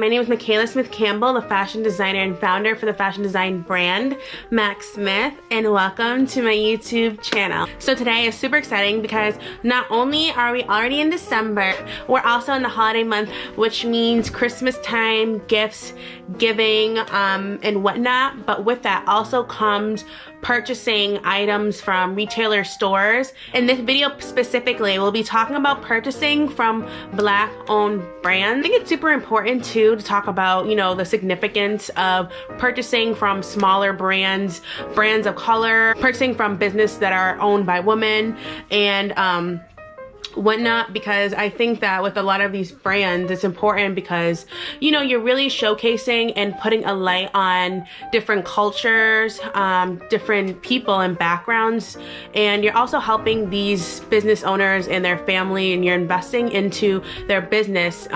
My name is Michaela Smith Campbell, the fashion designer and founder for the fashion design brand Mack Smith, and welcome to my YouTube channel. So today is super exciting because not only are we already in December, we're also in the holiday month, which means Christmas time, gifts, giving, and whatnot. But with that also comes purchasing items from retailer stores. In this video specifically, we'll be talking about purchasing from Black owned brands. I think it's super important too to talk about, you know, the significance of purchasing from smaller brands, brands of color, purchasing from business that are owned by women, and whatnot, because I think that with a lot of these brands it's important because, you know, you're really showcasing and putting a light on different cultures, different people and backgrounds, and you're also helping these business owners and their family, and you're investing into their business,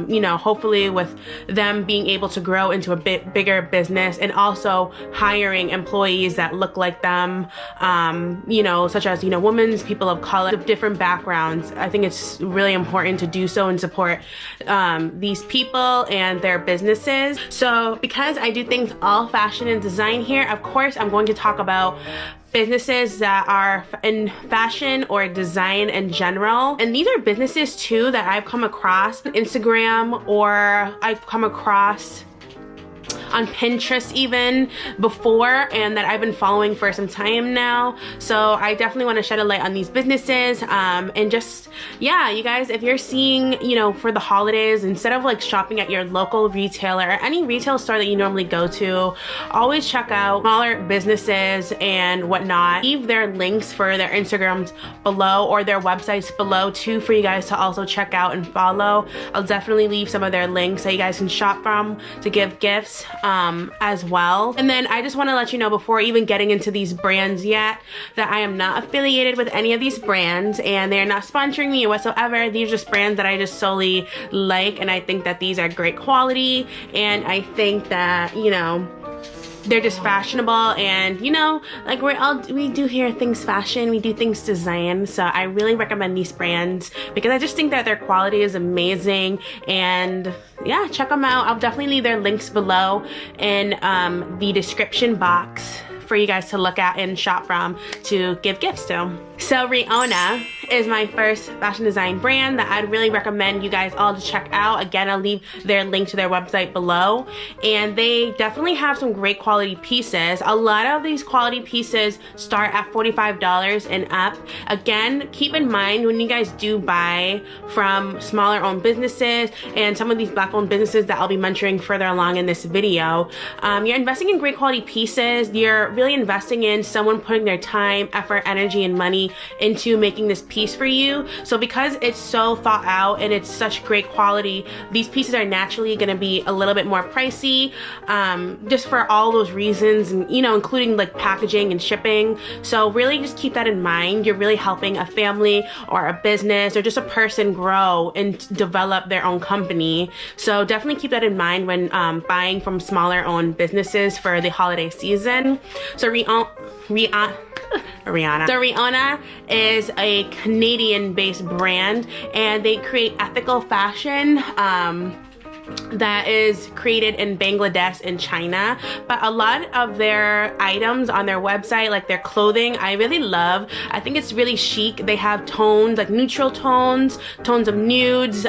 you know, hopefully with them being able to grow into a bit bigger business, and also hiring employees that look like them, you know, such as, you know, women's, people of color, of different backgrounds. I think it's really important to do so and support these people and their businesses. So because I do things all fashion and design here, of course I'm going to talk about businesses that are in fashion or design in general. And these are businesses too that I've come across on Instagram, or I've come across on Pinterest even before, and that I've been following for some time now. So I definitely want to shed a light on these businesses, and just, yeah, you guys, if you're seeing, you know, for the holidays, instead of like shopping at your local retailer or any retail store that you normally go to, always check out smaller businesses and whatnot. Leave their links for their Instagrams below, or their websites below too, for you guys to also check out and follow. I'll definitely leave some of their links that you guys can shop from to give gifts as well. And then I just want to let you know, before even getting into these brands yet, that I am not affiliated with any of these brands, and they're not sponsoring me or whatsoever. These are just brands that I just solely like, and I think that these are great quality, and I think that, you know, they're just fashionable, and, you know, like we do here things fashion, we do things design. So I really recommend these brands because I just think that their quality is amazing, and yeah, check them out. I'll definitely leave their links below in the description box for you guys to look at and shop from to give gifts to. So Rina is my first fashion design brand that I'd really recommend you guys all to check out. Again, I'll leave their link to their website below, and they definitely have some great quality pieces. A lot of these quality pieces start at $45 and up. Again, keep in mind when you guys do buy from smaller owned businesses and some of these Black owned businesses that I'll be mentioning further along in this video, you're investing in great quality pieces. You're really investing in someone putting their time, effort, energy, and money into making this piece for you. So because it's so thought out and it's such great quality, these pieces are naturally going to be a little bit more pricey, just for all those reasons, and, you know, including like packaging and shipping. So really just keep that in mind. You're really helping a family or a business or just a person grow and develop their own company. So definitely keep that in mind when buying from smaller owned businesses for the holiday season. So Rina is a Canadian-based brand, and they create ethical fashion that is created in Bangladesh and China. But a lot of their items on their website, like their clothing, I really love. I think it's really chic. They have tones, like neutral tones, tones of nudes,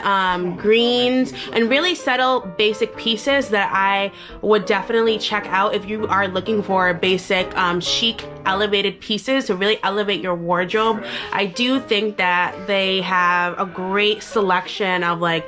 greens, and really subtle basic pieces that I would definitely check out if you are looking for basic chic elevated pieces to really elevate your wardrobe. I do think that they have a great selection of like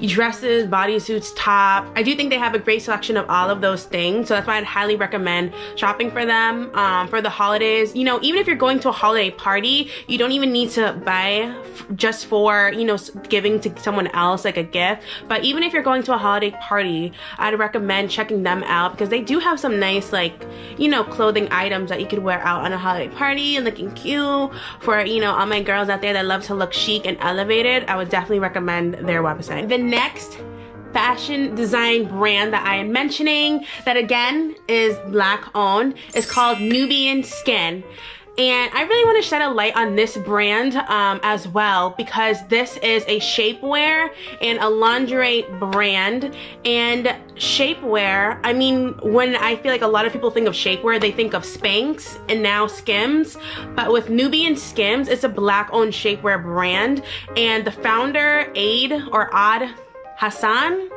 dresses, bodysuits, top. I do think they have a great selection of all of those things, so that's why I'd highly recommend shopping for them for the holidays. You know, even if you're going to a holiday party, you don't even need to buy just for, you know, giving to someone else like a gift. But even if you're going to a holiday party, I'd recommend checking them out because they do have some nice, like, you know, clothing items that you could wear out on a holiday party and looking cute. For, you know, all my girls out there that love to look chic and elevated, I would definitely recommend their website. The next fashion design brand that I am mentioning, that again is Black owned, is called Nubia Skin. And I really want to shed a light on this brand as well, because this is a shapewear and a lingerie brand. And shapewear, I mean, when I feel like a lot of people think of shapewear, they think of Spanx and now Skims. But with Nubia Skin, it's a black-owned shapewear brand. And the founder, Hassan,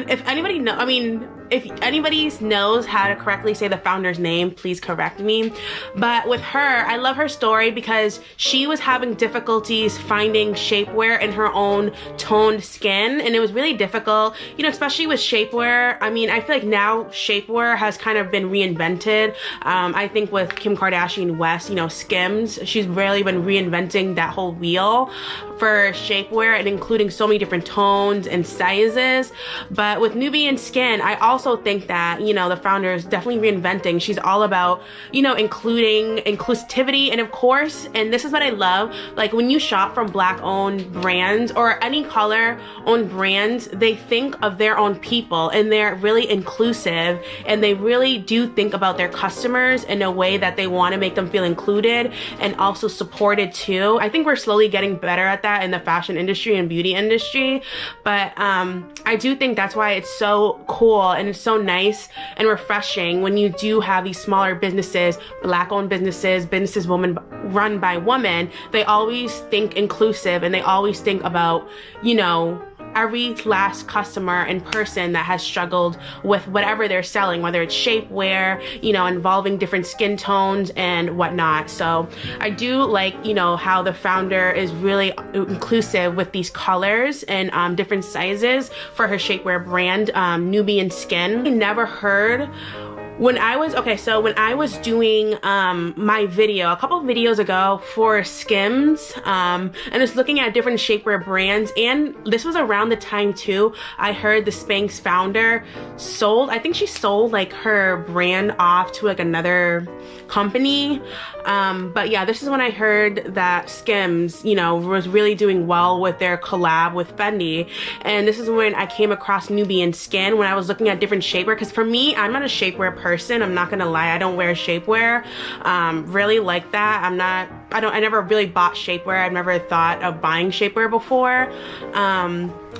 if anybody knows, I mean, if anybody knows how to correctly say the founder's name, please correct me. But with her, I love her story because she was having difficulties finding shapewear in her own toned skin, and it was really difficult, you know, especially with shapewear. I mean, I feel like now shapewear has kind of been reinvented. I think with Kim Kardashian West, you know, Skims, she's really been reinventing that whole wheel for shapewear and including so many different tones and sizes. But with Nubia Skin, I also think that, you know, the founder is definitely reinventing. She's all about, you know, including inclusivity, and of course, and this is what I love, like when you shop from black owned brands or any color owned brands, they think of their own people and they're really inclusive, and they really do think about their customers in a way that they want to make them feel included and also supported too. I think we're slowly getting better at that in the fashion industry and beauty industry, but I do think that's why it's so cool and it's so nice and refreshing when you do have these smaller businesses, black-owned businesses, run by women. They always think inclusive, and they always think about, you know, every last customer and person that has struggled with whatever they're selling, whether it's shapewear, you know, involving different skin tones and whatnot. So I do like, you know, how the founder is really inclusive with these colors and different sizes for her shapewear brand, Nubia Skin. I never heard when I was doing my video a couple of videos ago for Skims, and just looking at different shapewear brands, and this was around the time too I heard the Spanx founder I think she sold like her brand off to like another company, but yeah, this is when I heard that Skims, you know, was really doing well with their collab with Fendi. And this is when I came across Nubia Skin when I was looking at different shapewear, because for me, I'm not a shapewear person, I'm not gonna lie. I don't wear shapewear really like that. I never really bought shapewear. I've never thought of buying shapewear before,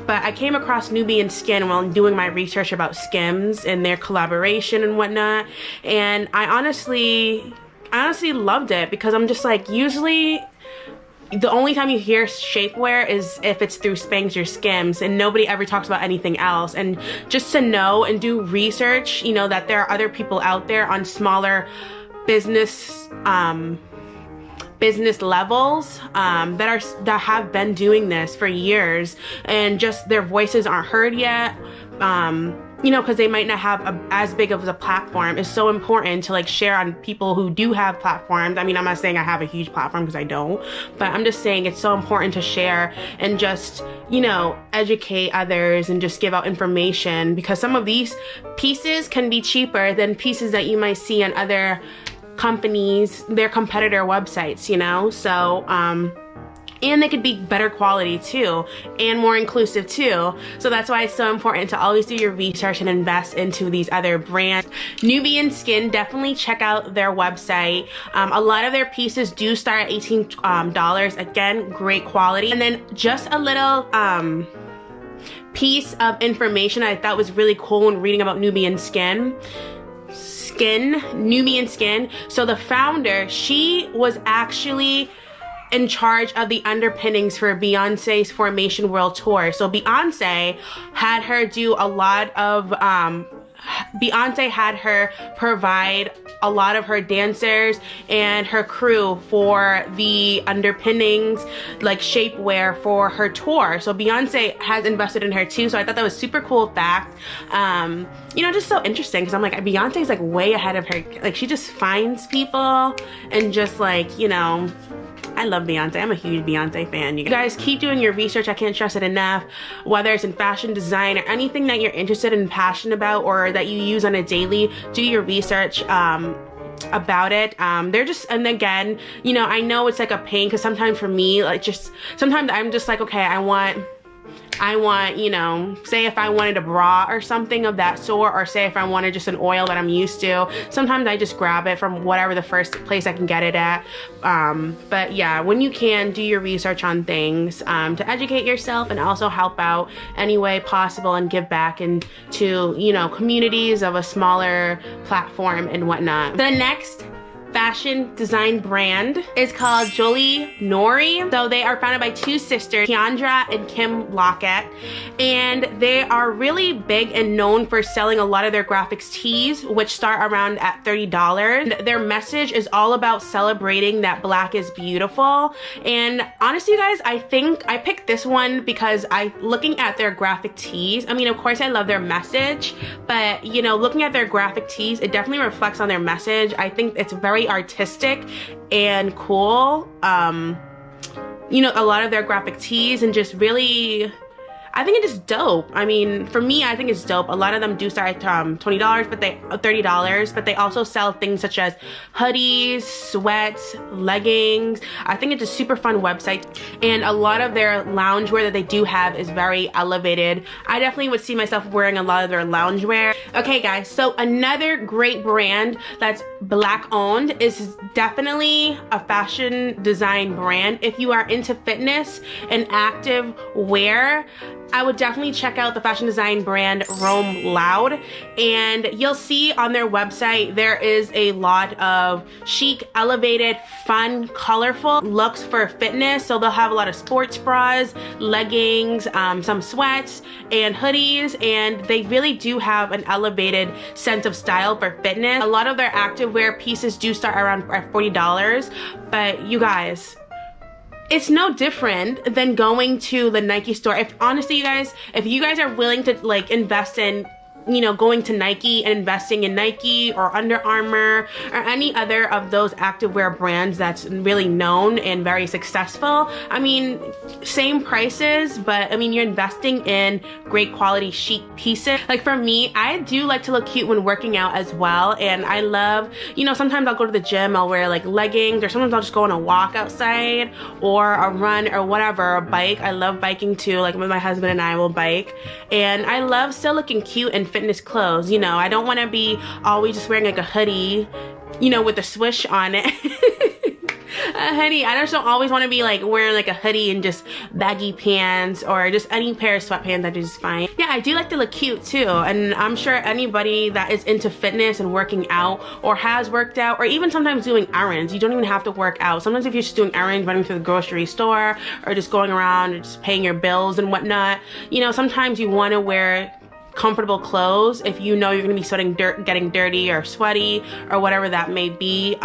but I came across Nubia Skin while doing my research about Skims and their collaboration and whatnot, and I honestly loved it, because I'm just like, usually the only time you hear shapewear is if it's through Spanx or Skims, and nobody ever talks about anything else. And just to know and do research, you know, that there are other people out there on smaller business levels that have been doing this for years, and just their voices aren't heard yet, you know, because they might not have as big of a platform, is so important to like share on people who do have platforms. I mean, I'm not saying I have a huge platform, because I don't, but I'm just saying it's so important to share and just, you know, educate others and just give out information, because some of these pieces can be cheaper than pieces that you might see on other companies, their competitor websites, you know. So and they could be better quality too, and more inclusive too. So that's why it's so important to always do your research and invest into these other brands. Nubia Skin, definitely check out their website. A lot of their pieces do start at $18. Again, great quality. And then just a little piece of information I thought was really cool when reading about Nubia Skin. Nubia Skin. So the founder, she was actually in charge of the underpinnings for Beyonce's Formation World Tour. So Beyonce had her do a lot of, Beyonce had her provide a lot of her dancers and her crew for the underpinnings, like shapewear for her tour. So Beyonce has invested in her too. So I thought that was super cool fact. You know, just so interesting, because I'm like, Beyonce's like way ahead of her. Like, she just finds people and just like, you know, I love Beyonce. I'm a huge Beyonce fan. You guys keep doing your research. I can't stress it enough. Whether it's in fashion design or anything that you're interested and passionate about, or that you use on a daily, do your research about it. They're just, and again, you know, I know it's like a pain, because sometimes for me, like, just sometimes I'm just like, okay, I want I want, you know, say if I wanted a bra or something of that sort, or say if I wanted just an oil that I'm used to, sometimes I just grab it from whatever the first place I can get it at. But yeah, when you can, do your research on things to educate yourself and also help out any way possible and give back into, you know, communities of a smaller platform and whatnot. The next fashion design brand is called Jolie Nori. So they are founded by two sisters, Keandra and Kim Lockett, and they are really big and known for selling a lot of their graphics tees, which start around at $30. And their message is all about celebrating that Black is beautiful. And honestly, guys, I think I picked this one because looking at their graphic tees, I mean, of course I love their message, but you know, looking at their graphic tees, it definitely reflects on their message. I think it's very artistic and cool. You know, a lot of their graphic tees and just really, I think it is dope. I mean, for me, I think it's dope. A lot of them do start at $20, but $30, but they also sell things such as hoodies, sweats, leggings. I think it's a super fun website, and a lot of their loungewear that they do have is very elevated. I definitely would see myself wearing a lot of their loungewear. Okay, guys, so another great brand that's Black owned is definitely a fashion design brand. If you are into fitness and active wear, I would definitely check out the fashion design brand Romeloud, and you'll see on their website there is a lot of chic, elevated, fun, colorful looks for fitness. So they'll have a lot of sports bras, leggings, some sweats and hoodies, and they really do have an elevated sense of style for fitness. A lot of their activewear pieces do start around at $40, but you guys, it's no different than going to the Nike store. If honestly, you guys, if you guys are willing to like invest in, you know, going to Nike and investing in Nike or Under Armour or any other of those activewear brands that's really known and very successful, I mean, same prices, but I mean, you're investing in great quality chic pieces. Like for me, I do like to look cute when working out as well, and I love, you know, sometimes I'll go to the gym, I'll wear like leggings, or sometimes I'll just go on a walk outside or a run or whatever, a bike. I love biking too, like my husband and I will bike, and I love still looking cute and fitness clothes. You know, I don't want to be always just wearing like a hoodie, you know, with a swoosh on it. A hoodie, I just don't always want to be like wearing like a hoodie and just baggy pants or just any pair of sweatpants that is fine. Yeah, I do like to look cute too, and I'm sure anybody that is into fitness and working out or has worked out, or even sometimes doing errands, you don't even have to work out. Sometimes if you're just doing errands, running to the grocery store or just going around and just paying your bills and whatnot, you know, sometimes you want to wear comfortable clothes if you know you're gonna be sweating, getting dirty or sweaty or whatever that may be. You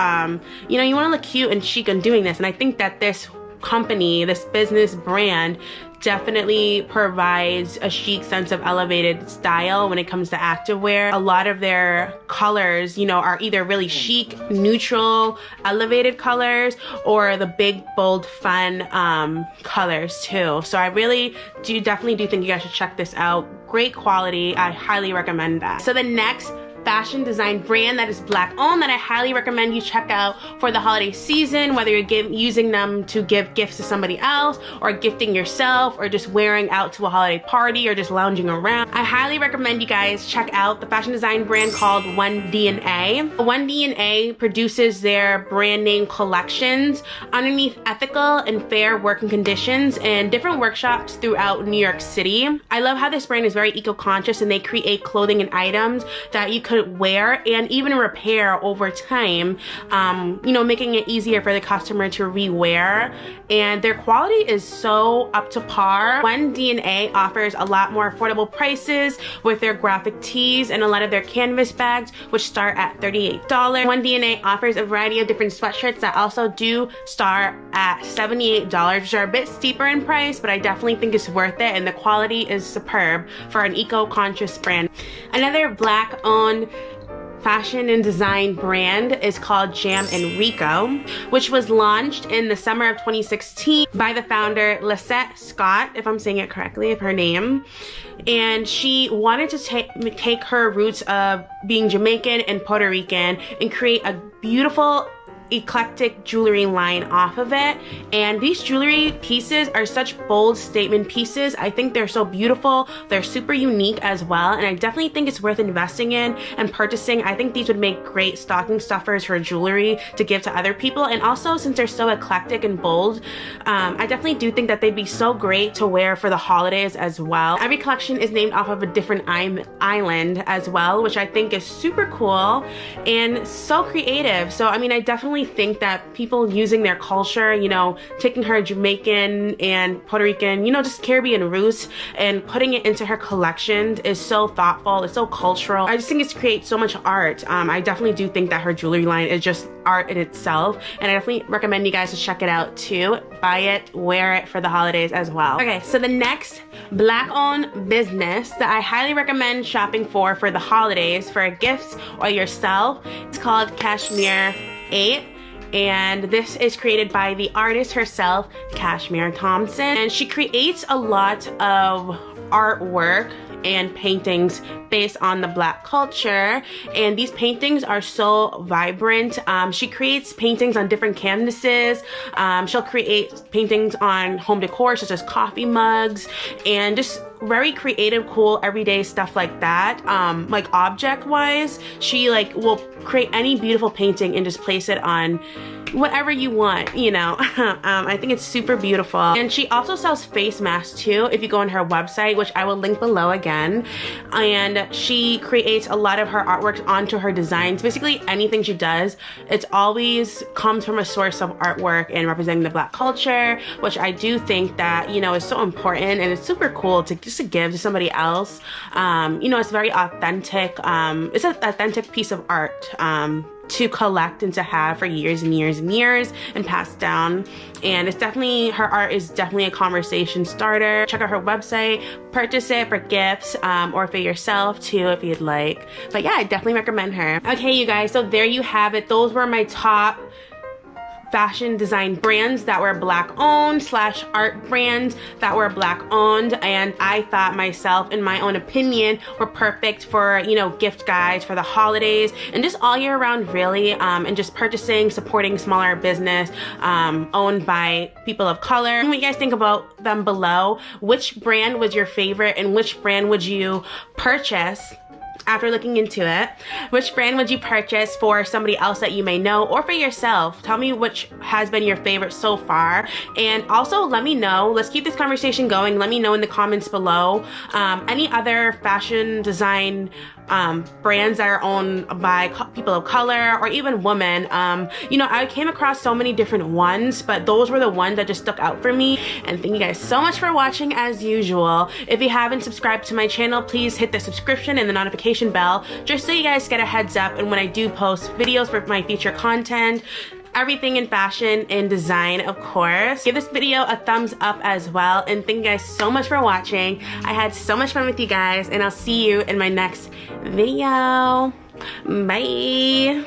know, you want to look cute and chic in doing this, and I think that this company, this business brand, definitely provides a chic sense of elevated style when it comes to activewear. A lot of their colors, you know, are either really chic, neutral, elevated colors, or the big, bold, fun colors too. So I really definitely do think you guys should check this out. Great quality, I highly recommend that. So the next fashion design brand that is Black owned that I highly recommend you check out for the holiday season, whether you're using them to give gifts to somebody else or gifting yourself or just wearing out to a holiday party or just lounging around, I highly recommend you guys check out the fashion design brand called 1DNA. 1DNA produces their brand name collections underneath ethical and fair working conditions and different workshops throughout New York City. I love how this brand is very eco-conscious, and they create clothing and items that you could wear and even repair over time, you know, making it easier for the customer to rewear. And their quality is so up to par. 1DNA offers a lot more affordable prices with their graphic tees and a lot of their canvas bags, which start at $38. 1DNA offers a variety of different sweatshirts that also do start at $78, which are a bit steeper in price, but I definitely think it's worth it, and the quality is superb for an eco-conscious brand. Another Black owned fashion and design brand is called Jam Enrico, which was launched in the summer of 2016 by the founder Lisette Scott, if I'm saying it correctly, of her name. And she wanted to take her roots of being Jamaican and Puerto Rican and create a beautiful eclectic jewelry line off of it, and these jewelry pieces are such bold statement pieces. I think they're so beautiful, they're super unique as well, and I definitely think it's worth investing in and purchasing. I think these would make great stocking stuffers for jewelry to give to other people, and also since they're so eclectic and bold, I definitely do think that they'd be so great to wear for the holidays as well. Every collection is named off of a different island as well, which I think is super cool and so creative. So I mean, I definitely think that people using their culture, you know, taking her Jamaican and Puerto Rican, you know, just Caribbean roots and putting it into her collections is so thoughtful, it's so cultural. I just think it creates so much art. I definitely do think that her jewelry line is just art in itself, and I definitely recommend you guys to check it out too. Buy it, wear it for the holidays as well. Okay, so the next black owned business that I highly recommend shopping for the holidays, for gifts or yourself, it's called Cashmereeight. And this is created by the artist herself, Cashmere Thompson, and she creates a lot of artwork and paintings based on the black culture, and these paintings are so vibrant. She creates paintings on different canvases. She'll create paintings on home decor such as coffee mugs and just very creative, cool, everyday stuff like that. Like object wise, she like will create any beautiful painting and just place it on whatever you want, you know. I think it's super beautiful. And she also sells face masks too, if you go on her website, which I will link below again. And she creates a lot of her artwork onto her designs. Basically anything she does, it's always comes from a source of artwork and representing the black culture, which I do think that, you know, is so important, and it's super cool to just to give to somebody else. You know, it's very authentic. It's an authentic piece of art to collect and to have for years and years and years and pass down. And it's definitely, her art is definitely a conversation starter. Check out her website, purchase it for gifts or for yourself too if you'd like. But yeah, I definitely recommend her. Okay, you guys, so there you have it. Those were my top fashion design brands that were black owned / art brands that were black owned, and I thought myself, in my own opinion, were perfect for, you know, gift guides for the holidays and just all year round really, and just purchasing, supporting smaller business owned by people of color. And what you guys think about them below. Which brand was your favorite, and which brand would you purchase after looking into it? Which brand would you purchase for somebody else that you may know or for yourself? Tell me which has been your favorite so far, and also let me know, let's keep this conversation going. Let me know in the comments below any other fashion design brands that are owned by people of color or even women. You know, I came across so many different ones, but those were the ones that just stuck out for me. And thank you guys so much for watching as usual. If you haven't subscribed to my channel, please hit the subscription and the notification bell just so you guys get a heads up and when I do post videos for my future content. Everything in fashion and design, of course. Give this video a thumbs up as well, and thank you guys so much for watching. I had so much fun with you guys, and I'll see you in my next video. Bye.